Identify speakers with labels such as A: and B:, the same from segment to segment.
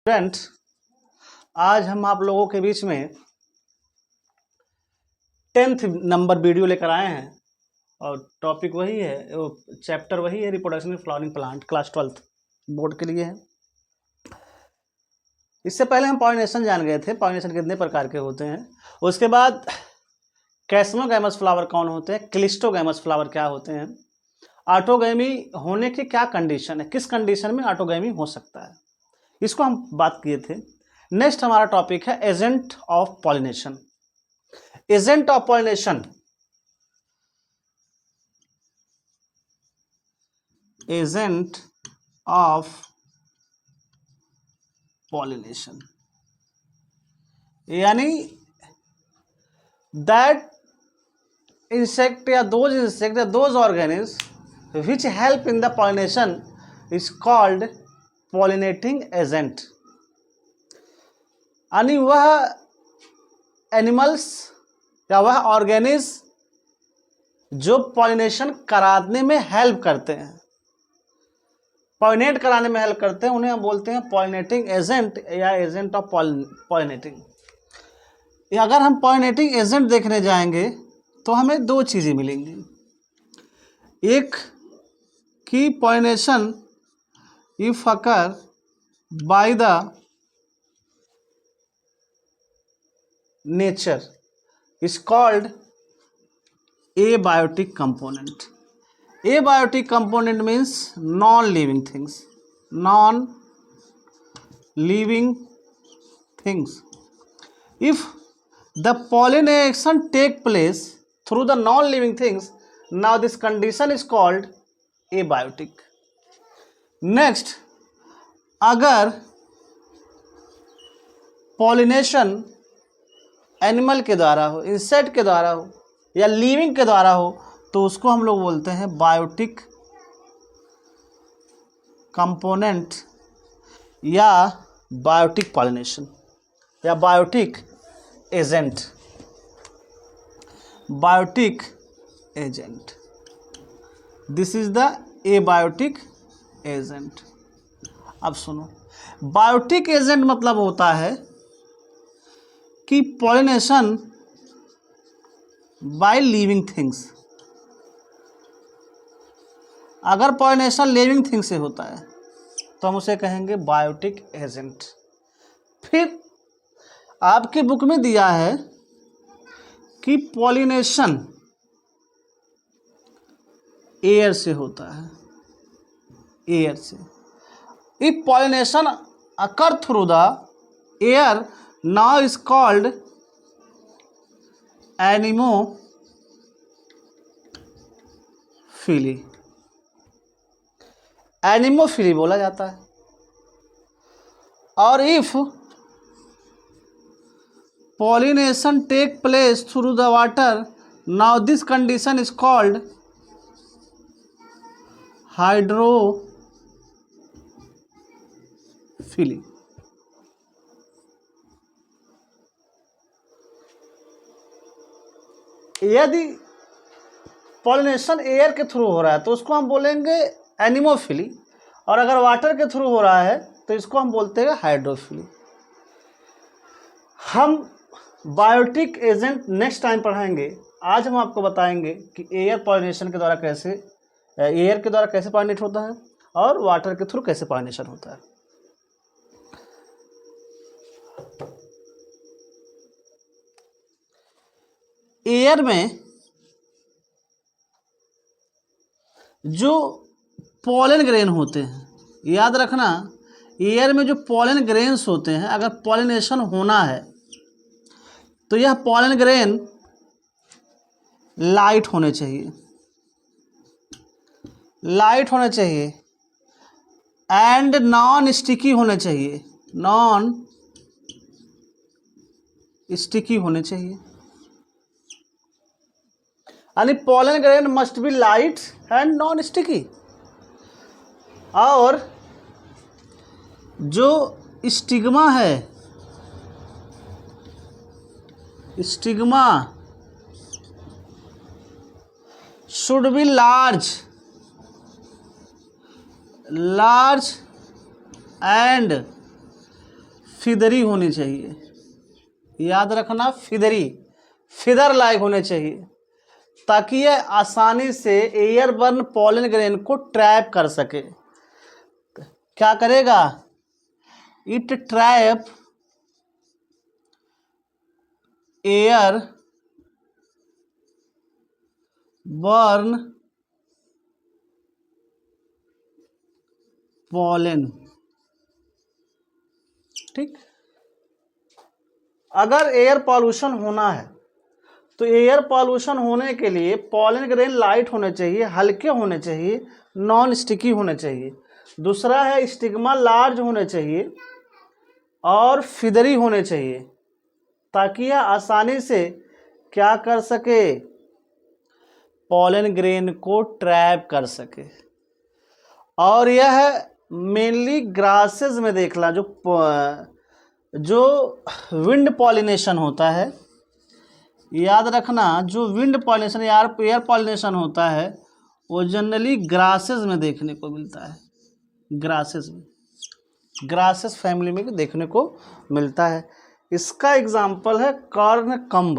A: Student, आज हम आप लोगों के बीच में 10th नंबर वीडियो लेकर आए हैं और टॉपिक वही है, चैप्टर वही है, reproduction of flowering plant, class 12th board के लिए है। इससे पहले हम पॉलिनेशन जान गए थे, पॉलिनेशन कितने प्रकार के होते हैं। उसके बाद कैस्मोगैमस फ्लावर कौन होते हैं, क्लिस्टोगैमस फ्लावर क्या होते हैं, ऑटोगैमी होने की क्या कंडीशन है, किस कंडीशन में ऑटोगैमी हो सकता है, इसको हम बात किए थे। नेक्स्ट हमारा टॉपिक है agent of pollination. Agent of pollination, agent of pollination यानी दैट इंसेक्ट या those organism which help in the pollination is called pollinating agent. यानी वह एनिमल्स या वह ऑर्गेनिज्म जो पॉलिनेशन कराने में हेल्प करते हैं, पॉलिनेट कराने में हेल्प करते हैं, उन्हें हम बोलते हैं पॉलिनेटिंग एजेंट या एजेंट ऑफ पॉलिनेटिंग। अगर हम पॉलिनेटिंग एजेंट देखने जाएंगे तो हमें दो चीज़ें मिलेंगी। एक कि pollination if occur by the nature is called abiotic component. Abiotic component means non-living things. Non-living things. If the pollination take place through the non-living things, now this condition is called abiotic. Next, अगर pollination animal के द्वारा हो, insect के द्वारा हो या living के द्वारा हो तो उसको हम लोग बोलते हैं बायोटिक कंपोनेंट या बायोटिक पॉलिनेशन या biotic agent. Biotic agent, this is the abiotic agent. अब सुनो, बायोटिक एजेंट मतलब होता है कि पॉलिनेशन बाय लिविंग थिंग्स। अगर पॉलिनेशन लिविंग थिंग से होता है तो हम उसे कहेंगे बायोटिक एजेंट। फिर आपकी बुक में दिया है कि पॉलिनेशन एयर से होता है, एयर से। If pollination occur through the air now is called anemophily. Anemophily बोला जाता है। और if pollination take place through the water, now this condition is called hydrophily. यदि पॉलिनेशन एयर के थ्रू हो रहा है तो उसको हम बोलेंगे एनिमोफिली, और अगर वाटर के थ्रू हो रहा है तो इसको हम बोलते हैं हाइड्रोफिली। हम बायोटिक एजेंट नेक्स्ट टाइम पढ़ाएंगे। आज हम आपको बताएंगे कि एयर पॉलिनेशन के द्वारा कैसे, एयर के द्वारा कैसे पॉलिनेट होता है और वाटर के थ्रू कैसे पॉलिनेशन होता है। एयर में जो पॉलन ग्रेन होते हैं, याद रखना, एयर में जो पॉलन ग्रेन्स होते हैं, अगर पॉलिनेशन होना है तो यह पॉलन ग्रेन लाइट होने चाहिए, लाइट होने चाहिए एंड नॉन स्टिकी होने चाहिए, नॉन स्टिकी होने चाहिए। यानी pollen grain must be light and non sticky. और जो स्टिग्मा है, stigma should be large and फिदरी होनी चाहिए, याद रखना फिदरी, फिदर लाइक होने चाहिए, ताकि यह आसानी से एयरबर्न पॉलन ग्रेन को ट्रैप कर सके। क्या करेगा? It trap air burn pollen. ठीक, अगर एयर पॉल्यूशन होना है तो एयर पॉल्यूशन होने के लिए पॉलन ग्रेन लाइट होने चाहिए, हल्के होने चाहिए, नॉन स्टिकी होने चाहिए। दूसरा है स्टिग्मा लार्ज होने चाहिए और फिदरी होने चाहिए, ताकि यह आसानी से क्या कर सके? पॉलन ग्रेन को ट्रैप कर सके। और यह मेनली ग्रासेस में देखना, जो विंड पॉलिनेशन होता है, याद रखना, जो विंड पॉलिनेशन या एयर पॉलिनेशन होता है वो जनरली ग्रासेस में देखने को मिलता है। ग्रासेस में, ग्रासेस फैमिली में देखने को मिलता है। इसका एग्जाम्पल है कॉर्न कम्ब।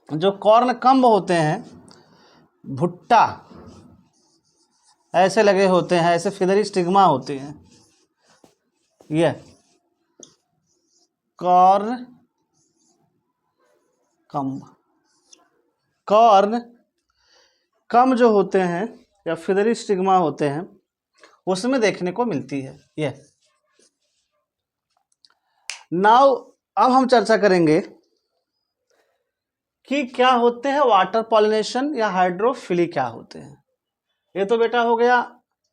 A: जो कॉर्न कम्ब होते हैं, भुट्टा ऐसे लगे होते हैं, ऐसे फिदरी स्टिग्मा होते हैं। यह कॉर्न कम्ब, कॉर्न कम जो होते हैं या फिदरी स्टिग्मा होते हैं उसमें देखने को मिलती है। यह नाउ अब हम चर्चा करेंगे कि क्या होते हैं वाटर पॉलिनेशन या हाइड्रोफिली क्या होते हैं। ये तो बेटा हो गया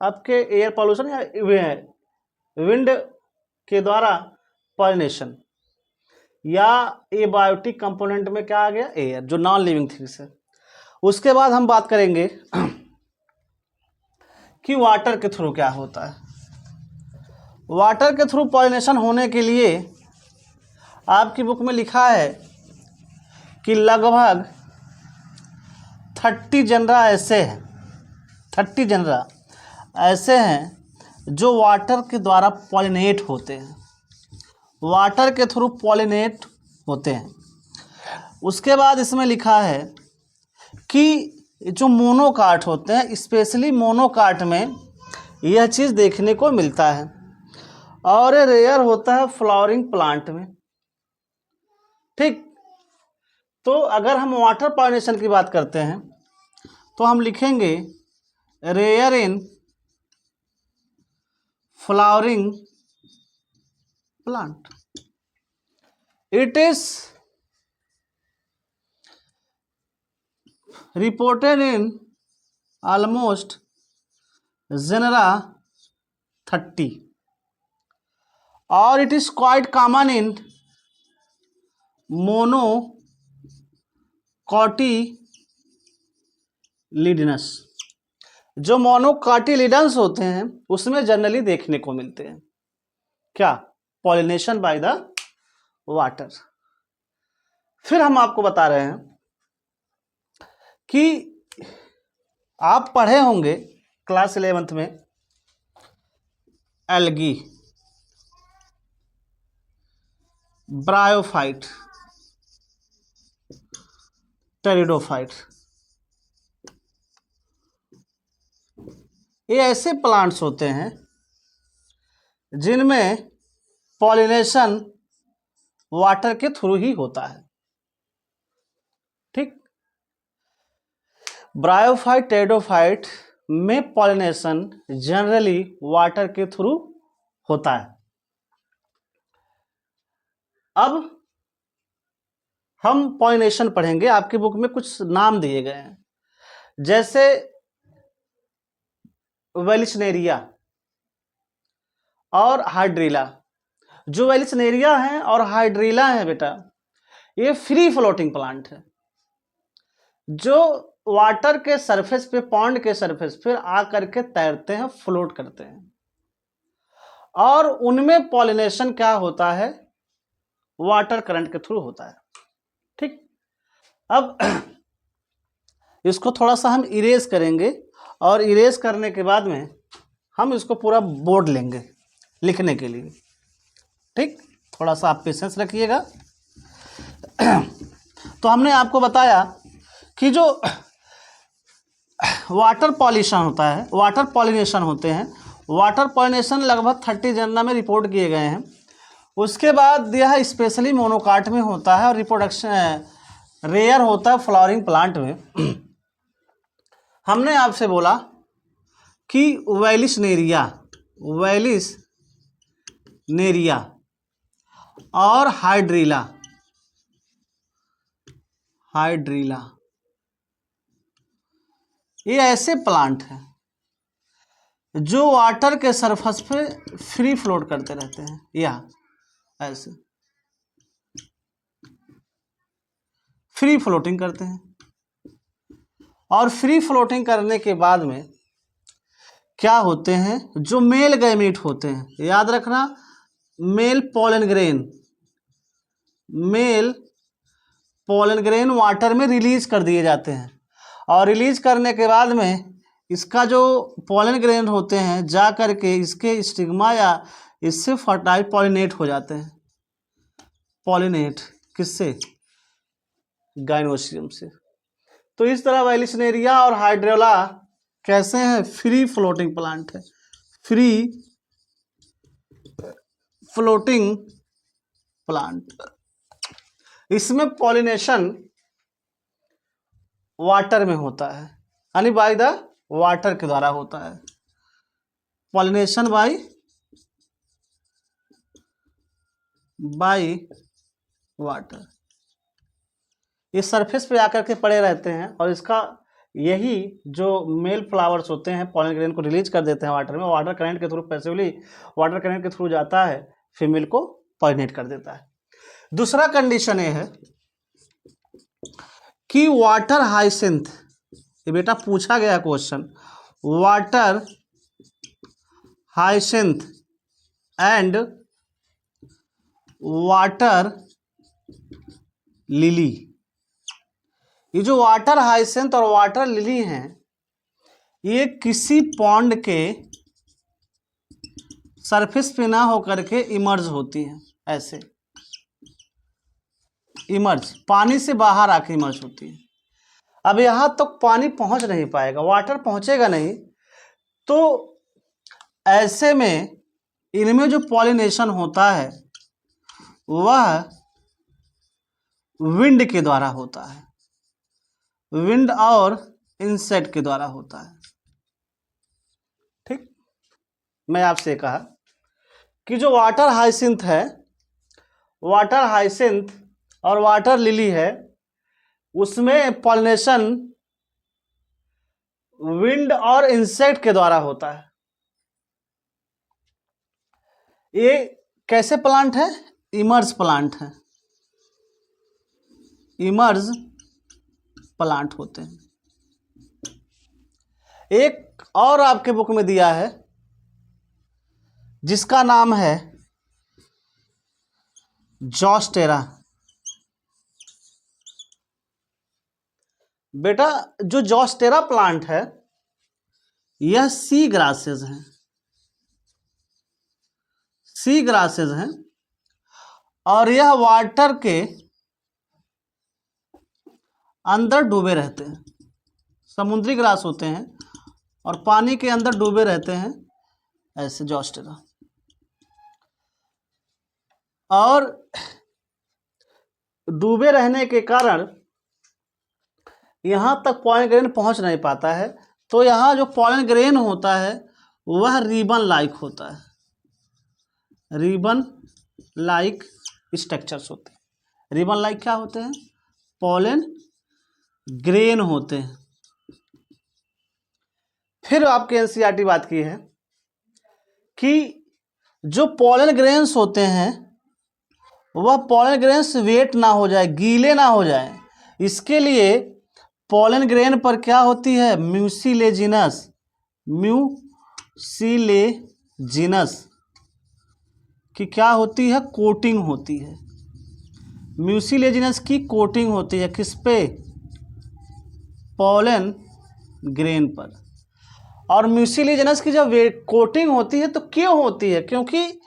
A: आपके एयर पॉल्यूशन या विंड के द्वारा पॉलिनेशन, या एबायोटिक कंपोनेंट में क्या आ गया? एयर, जो नॉन लिविंग थिंग्स है। उसके बाद हम बात करेंगे कि वाटर के थ्रू क्या होता है। वाटर के थ्रू पॉलिनेशन होने के लिए आपकी बुक में लिखा है कि लगभग 30 जनरा ऐसे हैं, 30 जनरा ऐसे हैं जो वाटर के द्वारा पॉलिनेट होते हैं, वाटर के थ्रू पॉलिनेट होते हैं। उसके बाद इसमें लिखा है कि जो मोनोकाट होते हैं, स्पेशली मोनोकाट में यह चीज़ देखने को मिलता है, और ये रेयर होता है फ्लावरिंग प्लांट में। ठीक, तो अगर हम वाटर पॉलिनेशन की बात करते हैं तो हम लिखेंगे rare in flowering plant. It is reported in almost genera 30, और it is quite common in monocotyledons. जो मोनोकॉटिलिडन्स होते हैं उसमें जनरली देखने को मिलते हैं क्या? Pollination by the water. फिर हम आपको बता रहे हैं कि आप पढ़े होंगे क्लास 11th में एल्गी, ब्रायोफाइट, टेरिडोफाइट। ये ऐसे प्लांट्स होते हैं जिनमें पॉलिनेशन वाटर के थ्रू ही होता है। ठीक, ब्रायोफाइट, टेरिडोफाइट में पॉलिनेशन जनरली वाटर के थ्रू होता है। अब हम पॉलिनेशन पढ़ेंगे। आपकी बुक में कुछ नाम दिए गए हैं, जैसे वेलिस्नेरिया और हाइड्रीला। जो वेलिस्नेरिया है और हाइड्रीला है बेटा, ये फ्री फ्लोटिंग प्लांट है, जो वाटर के सरफेस पे, पॉन्ड के सरफेस पे आकर के तैरते हैं, फ्लोट करते हैं, और उनमें पॉलिनेशन क्या होता है? वाटर करंट के थ्रू होता है। ठीक, अब इसको थोड़ा सा हम इरेज करेंगे, और इरेज करने के बाद में हम इसको पूरा बोर्ड लेंगे लिखने के लिए। ठीक, थोड़ा सा आप पेशेंस रखिएगा। तो हमने आपको बताया कि जो वाटर पॉल्यूशन होता है, वाटर पॉलिनेशन होते हैं, वाटर पॉलिनेशन लगभग 30 जनना में रिपोर्ट किए गए हैं। उसके बाद यह स्पेशली मोनोकाट में होता है और रिप्रोडक्शन रेयर होता है फ्लावरिंग प्लांट में। हमने आपसे बोला कि वेलिसनेरिया और हाइड्रीला ये ऐसे प्लांट हैं जो वाटर के सरफेस पे फ्री फ्लोट करते रहते हैं, या ऐसे फ्री फ्लोटिंग करते हैं। और फ्री फ्लोटिंग करने के बाद में क्या होते हैं, जो मेल गैमीट होते हैं, याद रखना, मेल पोलन ग्रेन वाटर में रिलीज कर दिए जाते हैं। और रिलीज करने के बाद में इसका जो पोलन ग्रेन होते हैं जा करके इसके स्टिग्मा या इससे फर्टाइल पॉलिनेट हो जाते हैं। पॉलिनेट किससे? गाइनोसियम से। तो इस तरह वेलिसनेरिया और हाइड्रोला कैसे हैं? फ्री फ्लोटिंग प्लांट है, फ्री फ्लोटिंग प्लांट। इसमें पॉलिनेशन वाटर में होता है, यानी बाय द वाटर के द्वारा होता है। Pollination by water. ये सरफेस पे आकर के पड़े रहते हैं और इसका यही जो मेल फ्लावर्स होते हैं पॉलन ग्रेन को रिलीज कर देते हैं वाटर में, वाटर करंट के थ्रू, पैसिवली वाटर करंट के थ्रू जाता है, फीमेल को पॉलिनेट कर देता है। दूसरा कंडीशन ये है कि वाटर हाइसिंथ, ये बेटा पूछा गया question, water hyacinth and water lily, ये जो वाटर हाइसिंथ और वाटर लिली हैं, ये किसी पॉन्ड के सरफेस पे ना होकर के इमर्ज होती हैं, ऐसे इमर्ज, पानी से बाहर आके इमर्ज होती है। अब यहाँ तक तो पानी पहुँच नहीं पाएगा, वाटर पहुँचेगा नहीं, तो ऐसे में इनमें जो पॉलिनेशन होता है वह विंड के द्वारा होता है, विंड और इंसेक्ट के द्वारा होता है। ठीक, मैं आपसे कहा कि जो वाटर हाइसिंथ है, वाटर हाइसिंथ और वाटर लिली है, उसमें पॉलिनेशन विंड और इंसेक्ट के द्वारा होता है। ये कैसे प्लांट है? इमर्ज प्लांट है, इमर्ज प्लांट होते हैं। एक और आपके बुक में दिया है जिसका नाम है जॉस्टेरा। बेटा जो जॉस्टेरा प्लांट है यह सी ग्रासेस हैं, सी ग्रासेस हैं, और यह वाटर के अंदर डूबे रहते हैं, समुद्री ग्रास होते हैं और पानी के अंदर डूबे रहते हैं, ऐसे जॉस्टेरा। और डूबे रहने के कारण यहाँ तक पॉलन ग्रेन पहुँच नहीं पाता है, तो यहाँ जो पॉलन ग्रेन होता है वह रिबन लाइक होता है, रिबन लाइक स्ट्रक्चर्स होते हैं। रिबन लाइक क्या होते हैं? पॉलन ग्रेन होते हैं। फिर आपके एनसीईआरटी बात की है कि जो पॉलन ग्रेन्स होते हैं वह पॉलन ग्रेन्स वेट ना हो जाए, गीले ना हो जाए, इसके लिए पॉलन ग्रेन पर क्या होती है? म्यूसिलेजिनस की क्या होती है? कोटिंग होती है। म्यूसिलेजिनस की कोटिंग होती है किस पे? पॉलन ग्रेन पर। और म्यूसिलेजिनस की जब कोटिंग होती है तो क्यों होती है? क्योंकि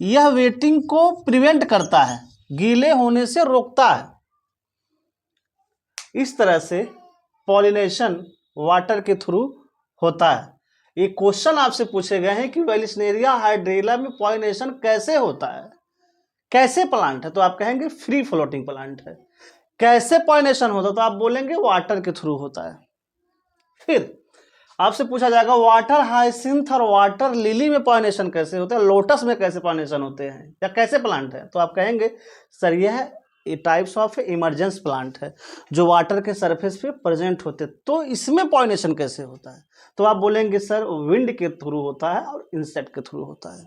A: यह वेटिंग को प्रिवेंट करता है, गीले होने से रोकता है। इस तरह से पॉलिनेशन वाटर के थ्रू होता है। एक क्वेश्चन आपसे पूछे गए हैं कि वेलिस्नेरिया हाइड्रेला में पॉलिनेशन कैसे होता है, कैसे प्लांट है, तो आप कहेंगे फ्री फ्लोटिंग प्लांट है। कैसे पॉलिनेशन होता है, तो आप बोलेंगे वाटर के थ्रू होता है। फिर आपसे पूछा जाएगा वाटर हाइसिंथ और वाटर लिली में पॉलिनेशन कैसे होता है, लोटस में कैसे पॉलिनेशन होते हैं, या कैसे प्लांट है, तो आप कहेंगे सर यह टाइप्स ऑफ इमरजेंस प्लांट है जो वाटर के सरफेस पे प्रेजेंट होते हैं। तो इसमें पॉलिनेशन कैसे होता है, तो आप बोलेंगे सर विंड के थ्रू होता है और इंसेक्ट के थ्रू होता है।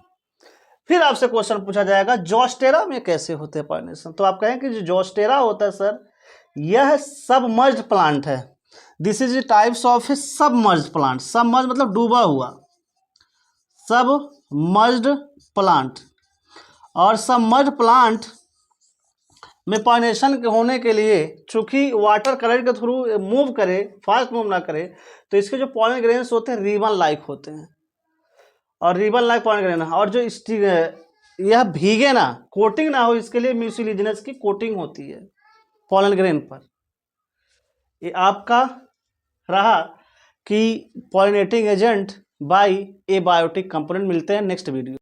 A: फिर आपसे क्वेश्चन पूछा जाएगा जोस्टेरा में कैसे होते हैं पॉलिनेशन, तो आप कहेंगे जो जोस्टेरा होता है सर यह सबमर्ज्ड प्लांट है। This is types of A submerged plant. Submerge मतलब डूबा हुआ, सबमर्ज्ड प्लांट। और सबमर्ज्ड प्लांट में पॉलिनेशन होने के लिए चूंकि वाटर करंट के थ्रू मूव करे, फास्ट मूव ना करे, तो इसके जो पॉलन ग्रेन्स होते हैं रिबन लाइक होते हैं, और रिबन लाइक पॉलन ग्रेन, और जो यह भीगे ना, कोटिंग ना हो, इसके लिए म्यूसिलिजिनस की कोटिंग होती है पॉलन ग्रेन पर। ये आपका रहा कि pollinating agent by abiotic component. मिलते हैं नेक्स्ट वीडियो।